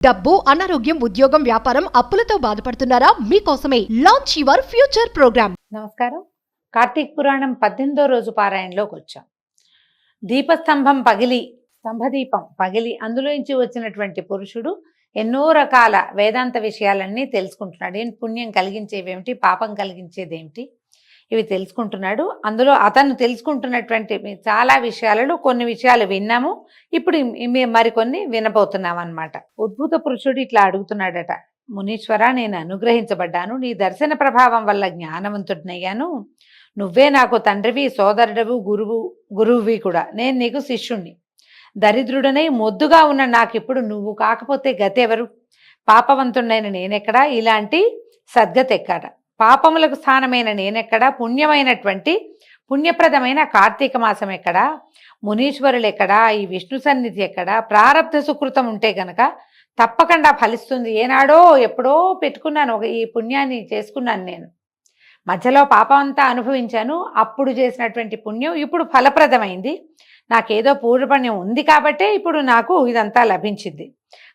డబ్బు, అనారోగ్యం, ఉద్యోగం, వ్యాపారం, అప్పులతో బాధపడుతున్నారా? మీకోసమే లాంచ్ యువర్ ఫ్యూచర్ ప్రోగ్రామ్. నమస్కారం. కార్తీక పురాణం 18వ రోజు పారాయణలోకి వచ్చాం. దీపస్తంభం పగిలి, స్తంభదీపం పగిలి అందులోంచి వచ్చినటువంటి పురుషుడు ఎన్నో రకాల వేదాంత విషయాలన్నీ తెలుసుకుంటున్నాడు. ఏం పుణ్యం కలిగించేవేమిటి, పాపం కలిగించేదేమిటి, ఇవి తెలుసుకుంటున్నాడు. అందులో అతను తెలుసుకుంటున్నటువంటి చాలా విషయాలలో కొన్ని విషయాలు విన్నాము, ఇప్పుడు మరికొన్ని వినబోతున్నాం అన్నమాట. ఉద్భూత పురుషుడు ఇట్లా అడుగుతున్నాడట, మునీశ్వర, నేను అనుగ్రహించబడ్డాను, నీ దర్శన ప్రభావం వల్ల జ్ఞానవంతుడినయ్యాను. నువ్వే నాకు తండ్రివి, సోదరుడవు, గురువువి కూడా. నేను నీకు శిష్యుణ్ణి. దరిద్రుడనై మొద్దుగా ఉన్న నాకిప్పుడు నువ్వు కాకపోతే గతి ఎవరు? పాపవంతుడైన నేనెక్కడా? ఇలాంటి సద్గతి ఎక్కడ? పాపములకు స్థానమైన నేనెక్కడా? పుణ్యమైనటువంటి పుణ్యప్రదమైన కార్తీక మాసం ఎక్కడా? మునీశ్వరులు ఎక్కడా? ఈ విష్ణు సన్నిధి ఎక్కడా? ప్రారబ్ధ సుకృతం ఉంటే గనక తప్పకుండా ఫలిస్తుంది. ఏనాడో ఎప్పుడో పెట్టుకున్నాను, ఈ పుణ్యాన్ని చేసుకున్నాను. నేను మధ్యలో పాపం అంతా అనుభవించాను. అప్పుడు చేసినటువంటి పుణ్యం ఇప్పుడు ఫలప్రదమైంది. నాకేదో పూర్వపుణ్యం ఉంది కాబట్టే ఇప్పుడు నాకు ఇదంతా లభించింది.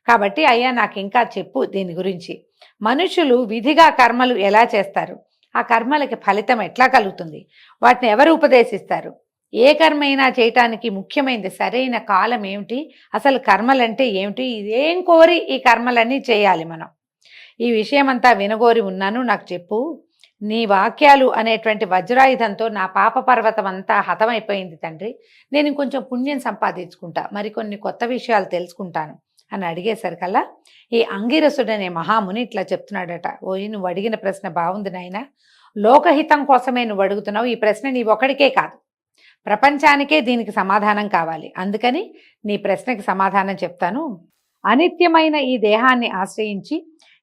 కాబట్టి అయ్యా, నాకు ఇంకా చెప్పు దీని గురించి. మనుషులు విధిగా కర్మలు ఎలా చేస్తారు? ఆ కర్మలకి ఫలితం ఎట్లా కలుగుతుంది? వాటిని ఎవరు ఉపదేశిస్తారు? ఏ కర్మైనా చేయటానికి ముఖ్యమైనది సరైన కాలం ఏమిటి? అసలు కర్మలంటే ఏమిటి? ఇదేం కోరి ఈ కర్మలన్నీ చేయాలి మనం? ఈ విషయమంతా వినగోరి ఉన్నాను, నాకు చెప్పు. నీ వాక్యాలు అనేటువంటి వజ్రాయుధంతో నా పాప పర్వతం అంతా హతమైపోయింది తండ్రి. నేను ఇంకొంచెం పుణ్యం సంపాదించుకుంటా, మరికొన్ని కొత్త విషయాలు తెలుసుకుంటాను అని అడిగేసరికల్లా ఈ అంగిరసుడనే మహాముని ఇట్లా చెప్తున్నాడట, ఓయ్, నువ్వు అడిగిన ప్రశ్న బాగుంది నాయన. లోకహితం కోసమే నువ్వు అడుగుతున్నావు. ఈ ప్రశ్న నీ ఒక్కడికే కాదు, ప్రపంచానికే దీనికి సమాధానం కావాలి. అందుకని నీ ప్రశ్నకి సమాధానం చెప్తాను. అనిత్యమైన ఈ దేహాన్ని ఆశ్రయించి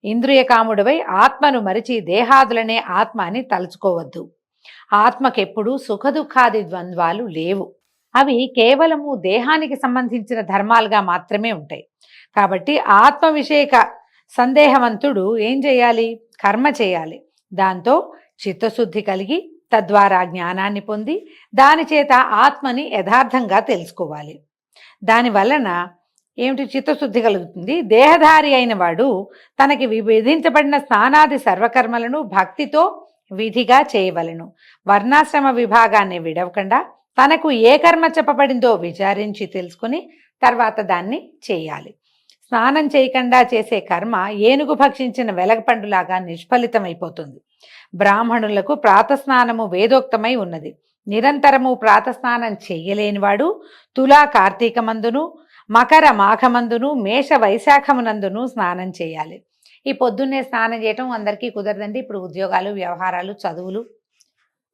ఇంద్రియకాముడివై ఆత్మను మరిచి దేహాదులనే ఆత్మ అని తలుచుకోవద్దు. ఆత్మకెప్పుడు సుఖదుఖాది ద్వంద్వాలు లేవు. అవి కేవలము దేహానికి సంబంధించిన ధర్మాలుగా మాత్రమే ఉంటాయి. కాబట్టి ఆత్మ విషయక సందేహవంతుడు ఏం చేయాలి? కర్మ చేయాలి. దాంతో చిత్తశుద్ధి కలిగి తద్వారా జ్ఞానాన్ని పొంది దాని చేత ఆత్మని యథార్థంగా తెలుసుకోవాలి. దాని వలన ఏమిటి? చిత్తశుద్ధి కలుగుతుంది. దేహధారి అయిన వాడు తనకి విధించబడిన స్నానాది సర్వకర్మలను భక్తితో విధిగా చేయవలను. వర్ణాశ్రమ విభాగాన్ని విడవకుండా తనకు ఏ కర్మ చెప్పబడిందో విచారించి తెలుసుకుని తర్వాత దాన్ని చేయాలి. స్నానం చేయకుండా చేసే కర్మ ఏనుగు భక్షించిన వెలగపండులాగా నిష్ఫలితమైపోతుంది. బ్రాహ్మణులకు ప్రాతస్నానము వేదోక్తమై ఉన్నది. నిరంతరము ప్రాతస్నానం చెయ్యలేనివాడు తులా కార్తీకమందును, మకర మాఘమందును, మేష వైశాఖమునందును స్నానం చేయాలి. ఈ పొద్దున్నే స్నానం చేయటం అందరికీ కుదరదండి. ఇప్పుడు ఉద్యోగాలు, వ్యవహారాలు, చదువులు,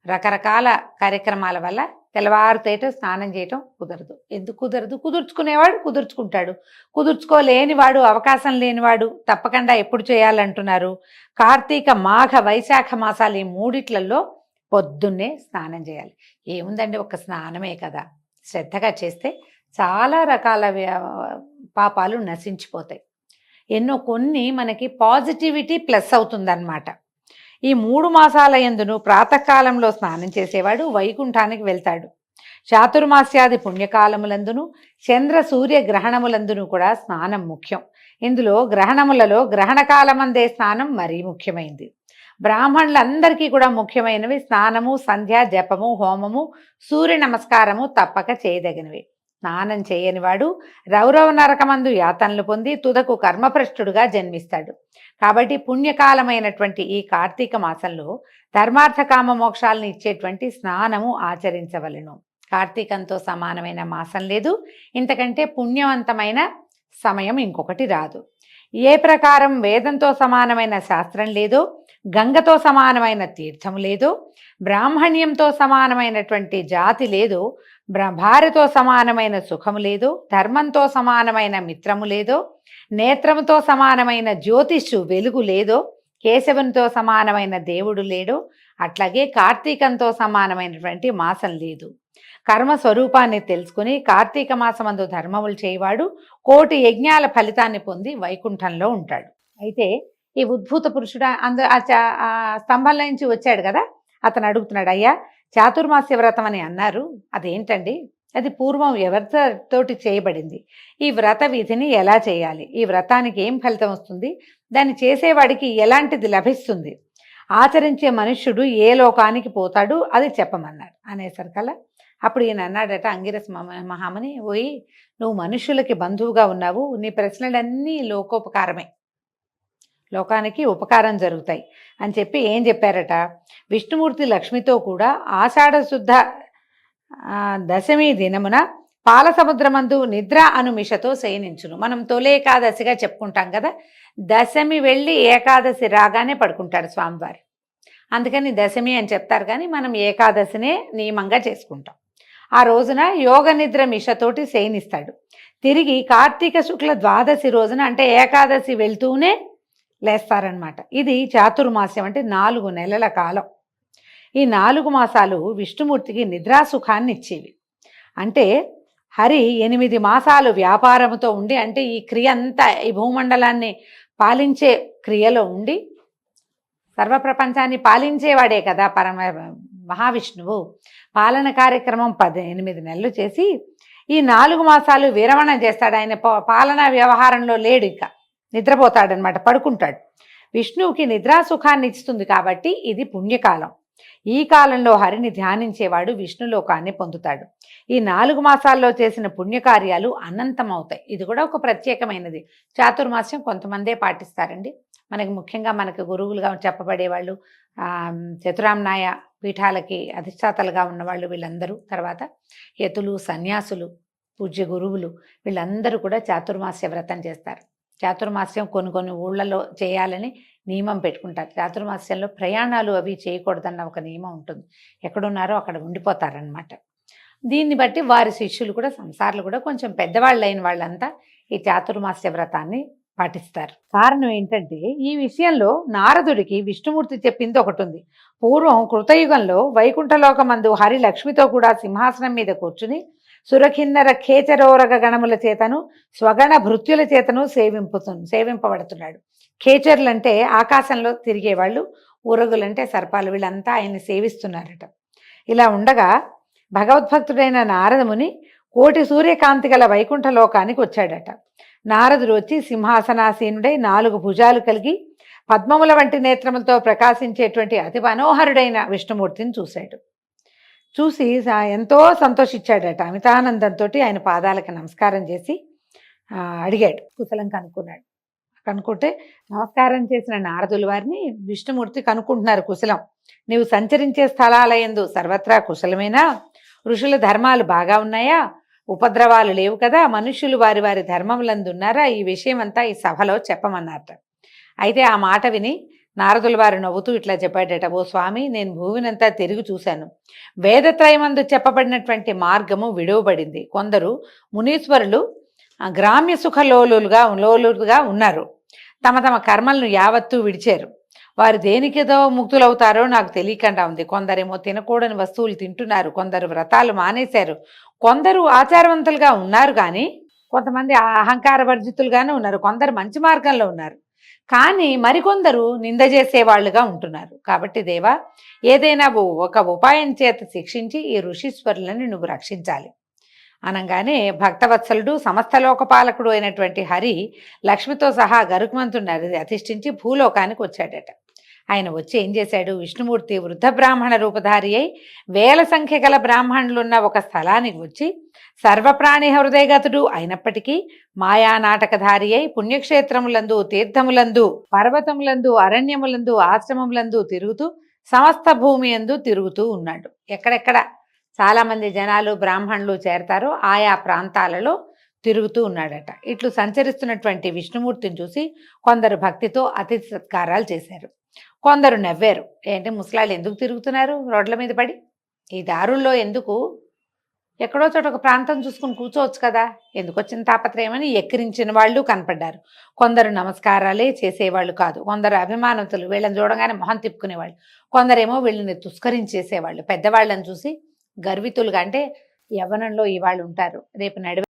రకరకాల కార్యక్రమాల వల్ల తెల్లవారుతేట స్నానం చేయటం కుదరదు. ఎందుకు కుదరదు? కుదుర్చుకునేవాడు కుదుర్చుకుంటాడు, కుదుర్చుకోలేనివాడు, అవకాశం లేనివాడు తప్పకుండా ఎప్పుడు చేయాలంటున్నారు? కార్తీక మాఘ వైశాఖ మాసాలు, ఈ మూడిట్లలో పొద్దున్నే స్నానం చేయాలి. ఏముందండి, ఒక స్నానమే కదా. శ్రద్ధగా చేస్తే చాలా రకాల పాపాలు నశించిపోతాయి. కొన్ని మనకి పాజిటివిటీ ప్లస్ అవుతుందన్నమాట. ఈ 3 మాసాల యందును ప్రాతకాలంలో స్నానం చేసేవాడు వైకుంఠానికి వెళ్తాడు. చాతుర్మాస్యాది పుణ్యకాలములందును చంద్ర సూర్య గ్రహణములందును కూడా స్నానం ముఖ్యం. ఇందులో గ్రహణములలో గ్రహణకాలమందే స్నానం మరీ ముఖ్యమైంది. బ్రాహ్మణులందరికీ కూడా ముఖ్యమైనవి స్నానము, సంధ్య, జపము, హోమము, సూర్య నమస్కారము తప్పక చేయదగినవి. స్నానం చేయనివాడు రౌరవ నరకమందు యాతనలు పొంది తుదకు కర్మభ్రష్టుడుగా జన్మిస్తాడు. కాబట్టి పుణ్యకాలమైనటువంటి ఈ కార్తీక మాసంలో ధర్మార్థ కామ మోక్షాలను ఇచ్చేటువంటి స్నానము ఆచరించవలెను. కార్తీకంతో సమానమైన మాసం లేదు, ఇంతకంటే పుణ్యవంతమైన సమయం ఇంకొకటి రాదు. ఏ ప్రకారం వేదంతో సమానమైన శాస్త్రం లేదో, గంగతో సమానమైన తీర్థం లేదో, బ్రాహ్మణ్యంతో సమానమైనటువంటి జాతి లేదో, భార్యతో సమానమైన సుఖము లేదో, ధర్మంతో సమానమైన మిత్రము లేదో, నేత్రముతో సమానమైన జ్యోతిష్షు వెలుగు లేదో, కేశవునితో సమానమైన దేవుడు లేడో, అట్లాగే కార్తీకంతో సమానమైనటువంటి మాసం లేదు. కర్మ స్వరూపాన్ని తెలుసుకుని కార్తీక మాసమందు ధర్మములు చేయవాడు 1,000,000 యజ్ఞాల ఫలితాన్ని పొంది వైకుంఠంలో ఉంటాడు. అయితే ఈ ఉద్భూత పురుషుడు ఆ స్తంభంలో నుంచి వచ్చాడు కదా, అతను అడుగుతున్నాడు, అయ్యా, చాతుర్మాస్య వ్రతం అని అన్నారు, అదేంటండి? అది పూర్వం ఎవరితోటి చేయబడింది, ఈ వ్రత విధిని ఎలా చేయాలి, ఈ వ్రతానికి ఏం ఫలితం వస్తుంది, దాన్ని చేసేవాడికి ఎలాంటిది లభిస్తుంది, ఆచరించే మనుష్యుడు ఏ లోకానికి పోతాడు, అది చెప్పమన్నాడు. అనేసరికల్లా అప్పుడు ఈయన అన్నాడట, అంగిరస్ మహాముని, పోయి నువ్వు మనుష్యులకి బంధువుగా ఉన్నావు, నీ ప్రశ్నలన్నీ లోకోపకారమే, లోకానికి ఉపకారం జరుగుతాయి అని చెప్పి ఏం చెప్పారట, విష్ణుమూర్తి లక్ష్మితో కూడా ఆషాఢ శుద్ధ దశమి దినమున పాలసముద్రమందు నిద్ర అనుమిషతో శయనించును. మనం తొలి ఏకాదశిగా చెప్పుకుంటాం కదా, దశమి వెళ్ళి ఏకాదశి రాగానే పడుకుంటాడు స్వామివారు, అందుకని దశమి అని చెప్తారు, కానీ మనం ఏకాదశినే నియమంగా చేసుకుంటాం. ఆ రోజున యోగ నిద్ర మిషతోటి శయనిస్తాడు. తిరిగి కార్తీక శుక్ల ద్వాదశి రోజున అంటే ఏకాదశి వెళ్తూనే లేస్తారనమాట. ఇది చాతుర్మాస్యం, అంటే 4 నెలల కాలం. ఈ 4 మాసాలు విష్ణుమూర్తికి నిద్రాసుఖాన్ని ఇచ్చేవి. అంటే హరి 8 మాసాలు వ్యాపారముతో ఉండి, అంటే ఈ క్రియ అంతా ఈ భూమండలాన్ని పాలించే క్రియలో ఉండి, సర్వప్రపంచాన్ని పాలించేవాడే కదా మహావిష్ణువు. పాలన కార్యక్రమం 8 నెలలు చేసి ఈ 4 మాసాలు విరమణ చేస్తాడు. ఆయన పాలనా వ్యవహారంలో లేడు, ఇక నిద్రపోతాడనమాట, పడుకుంటాడు. విష్ణువుకి నిద్రాసుఖాన్ని ఇస్తుంది కాబట్టి ఇది పుణ్యకాలం. ఈ కాలంలో హరిని ధ్యానించేవాడు విష్ణులోకాన్ని పొందుతాడు. ఈ 4 మాసాల్లో చేసిన పుణ్యకార్యాలు అనంతమవుతాయి. ఇది కూడా ఒక ప్రత్యేకమైనది. చాతుర్మాస్యం కొంతమందే పాటిస్తారండి. మనకి ముఖ్యంగా మనకు గురువులుగా చెప్పబడేవాళ్ళు, చతురామ్నాయ పీఠాలకి అధిష్టాతలుగా ఉన్నవాళ్ళు వీళ్ళందరూ, తర్వాత యతులు, సన్యాసులు, పూజ్య గురువులు, వీళ్ళందరూ కూడా చాతుర్మాస్య వ్రతం చేస్తారు. చాతుర్మాస్యం కొన్ని ఊళ్ళలో చేయాలని నియమం పెట్టుకుంటారు. చాతుర్మాస్యంలో ప్రయాణాలు అవి చేయకూడదన్న ఒక నియమం ఉంటుంది. ఎక్కడున్నారో అక్కడ ఉండిపోతారనమాట. దీన్ని బట్టి వారి శిష్యులు కూడా, సంసారులు కూడా, కొంచెం పెద్దవాళ్ళు అయిన వాళ్ళంతా ఈ చాతుర్మాస్య వ్రతాన్ని పాటిస్తారు. కారణం ఏంటంటే, ఈ విషయంలో నారదుడికి విష్ణుమూర్తి చెప్పింది ఒకటి ఉంది. పూర్వం కృతయుగంలో వైకుంఠలోకమందు హరి లక్ష్మితో కూడా సింహాసనం మీద కూర్చుని సురకిన్నర ఖేచరోరగ గణముల చేతను స్వగణ భృత్యుల చేతను సేవింపబడుతున్నాడు. ఖేచర్లంటే ఆకాశంలో తిరిగేవాళ్ళు, ఊరగులంటే సర్పాలు, వీళ్ళంతా ఆయన్ని సేవిస్తున్నారట. ఇలా ఉండగా భగవద్భక్తుడైన నారదముని కోటి సూర్యకాంతి గల వైకుంఠ లోకానికి వచ్చాడట. నారదుడు వచ్చి సింహాసనాసీనుడై 4 భుజాలు కలిగి పద్మముల వంటి నేత్రములతో ప్రకాశించేటువంటి అతి మనోహరుడైన విష్ణుమూర్తిని చూశాడు. చూసి ఎంతో సంతోషించాడట. అమితానందంతో ఆయన పాదాలకు నమస్కారం చేసి అడిగాడు, కుశలం కనుక్కున్నాడు. కనుక్కుంటే నమస్కారం చేసిన నారదుల వారిని విష్ణుమూర్తి కనుక్కుంటున్నారు కుశలం. నీవు సంచరించే స్థలాలయందు సర్వత్రా కుశలమేనా? ఋషుల ధర్మాలు బాగా ఉన్నాయా? ఉపద్రవాలు లేవు కదా? మనుష్యులు వారి వారి ధర్మములందు ఉన్నారా? ఈ విషయం అంతా ఈ సభలో చెప్పమన్నారట. అయితే ఆ మాట విని నారదుల వారు నవ్వుతూ ఇట్లా చెప్పాడట, ఓ స్వామి, నేను భూమినంతా తిరిగి చూశాను. వేదత్రయమందు చెప్పబడినటువంటి మార్గము విడువబడింది. కొందరు మునీశ్వరులు గ్రామ్య సుఖలోలుగా ఉన్నారు. తమ తమ కర్మలను యావత్తూ విడిచారు. వారు దేనికేదో ముక్తులవుతారో నాకు తెలియకుండా ఉంది. కొందరేమో తినకూడని వస్తువులు తింటున్నారు, కొందరు వ్రతాలు మానేశారు, కొందరు ఆచారవంతులుగా ఉన్నారు, కానీ కొంతమంది అహంకార వర్జితులుగానే ఉన్నారు, కొందరు మంచి మార్గంలో ఉన్నారు, కానీ మరికొందరు నింద చేసేవాళ్ళుగా ఉంటున్నారు. కాబట్టి దేవా, ఏదైనా ఒక ఉపాయం చేత శిక్షించి ఈ ఋషీశ్వరులని నువ్వు రక్షించాలి అనగానే భక్తవత్సలుడు సమస్త లోకపాలకుడు అయినటువంటి హరి లక్ష్మితో సహా గరుత్మంతుడిని అధిష్ఠించి భూలోకానికి వచ్చాడట. ఆయన వచ్చి ఏం చేశాడు, విష్ణుమూర్తి వృద్ధ బ్రాహ్మణ రూపధారి అయి వేల సంఖ్య గల బ్రాహ్మణులున్న ఒక స్థలానికి వచ్చి సర్వప్రాణి హృదయగతుడు అయినప్పటికీ మాయా నాటకధారి అయి పుణ్యక్షేత్రములందు, తీర్థములందు, పర్వతములందు, అరణ్యములందు, ఆశ్రమములందు తిరుగుతూ సమస్త భూమి యందు తిరుగుతూ ఉన్నాడు. ఎక్కడెక్కడ చాలామంది జనాలు బ్రాహ్మణులు చేరతారో ఆయా ప్రాంతాలలో తిరుగుతూ ఉన్నాడట. ఇట్లు సంచరిస్తున్నటువంటి విష్ణుమూర్తిని చూసి కొందరు భక్తితో అతిథి సత్కారాలు చేశారు, కొందరు నవ్వారు. ఏంటి ముసలాళ్ళు ఎందుకు తిరుగుతున్నారు రోడ్ల మీద పడి, ఈ దారుల్లో ఎందుకు, ఎక్కడో చోట ఒక ప్రాంతం చూసుకుని కూర్చోవచ్చు కదా, ఎందుకు వచ్చిన తాపత్రయమని ఎక్కిరించిన వాళ్ళు కనపడ్డారు. కొందరు నమస్కారాలే చేసేవాళ్ళు కాదు, కొందరు అభిమానతులు, వీళ్ళని చూడగానే మొహం తిప్పుకునేవాళ్ళు, కొందరేమో వీళ్ళని తుస్కరించేసేవాళ్ళు. పెద్దవాళ్ళని చూసి గర్వితులుగా, అంటే యవ్వనంలో ఇవాళ్ళు ఉంటారు, రేపు నడివే